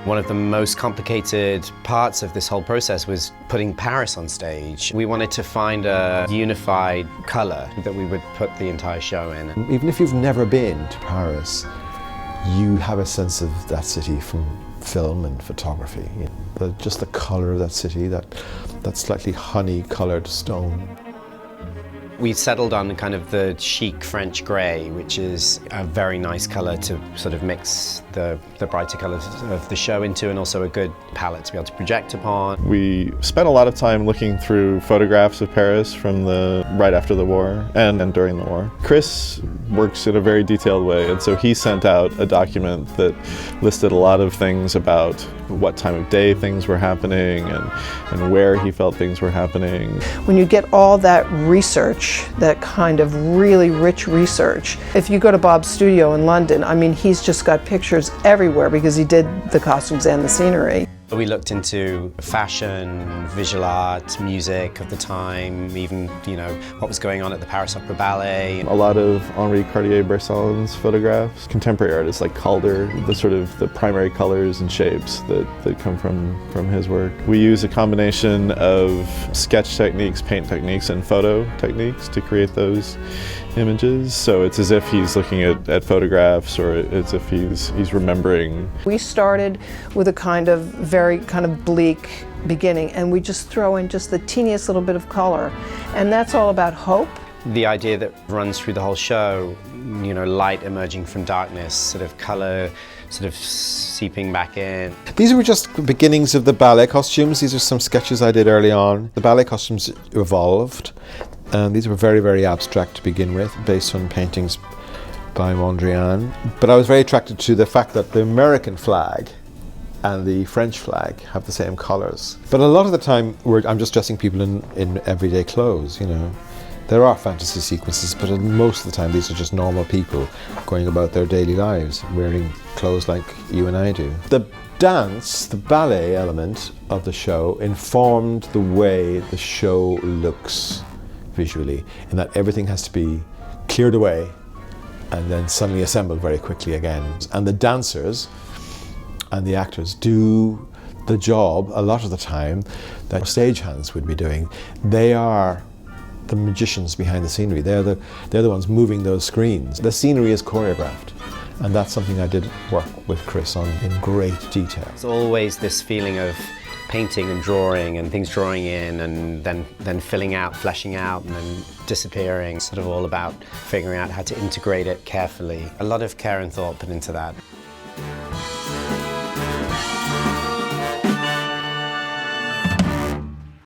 One of the most complicated parts of this whole process was putting Paris on stage. We wanted to find a unified colour that we would put the entire show in. Even if you've never been to Paris, you have a sense of that city from film and photography. Just the colour of that city, that slightly honey-coloured stone. We settled on kind of the chic French grey, which is a very nice colour to sort of mix the brighter colours of the show into, and also a good palette to be able to project upon. We spent a lot of time looking through photographs of Paris from right after the war and during the war. Chris works in a very detailed way, and so he sent out a document that listed a lot of things about what time of day things were happening and where he felt things were happening. When you get all that research, that kind of really rich research, if you go to Bob's studio in London, I mean, he's just got pictures everywhere because he did the costumes and the scenery. We looked into fashion, visual art, music of the time, even, what was going on at the Paris Opera Ballet. A lot of Henri Cartier-Bressol's photographs. Contemporary artists like Calder, the primary colors and shapes that come from his work. We use a combination of sketch techniques, paint techniques, and photo techniques to create those images. So it's as if he's looking at photographs, or as if he's remembering. We started with a very bleak beginning, and we just throw in just the teeniest little bit of color, and that's all about hope. The idea that runs through the whole show, light emerging from darkness, sort of color sort of seeping back in. These were just the beginnings of the ballet costumes. These are some sketches I did early on. The ballet costumes evolved, and these were very, very abstract to begin with, based on paintings by Mondrian. But I was very attracted to the fact that the American flag and the French flag have the same colours. But a lot of the time I'm just dressing people in everyday clothes, There are fantasy sequences, but most of the time these are just normal people going about their daily lives, wearing clothes like you and I do. The dance, the ballet element of the show, informed the way the show looks visually, in that everything has to be cleared away and then suddenly assembled very quickly again. And the dancers and the actors do the job a lot of the time that stagehands would be doing. They are the magicians behind the scenery. They're the ones moving those screens. The scenery is choreographed, and that's something I did work with Chris on in great detail. There's always this feeling of painting and drawing and things drawing in and then filling out, fleshing out, and then disappearing. Sort of all about figuring out how to integrate it carefully. A lot of care and thought put into that.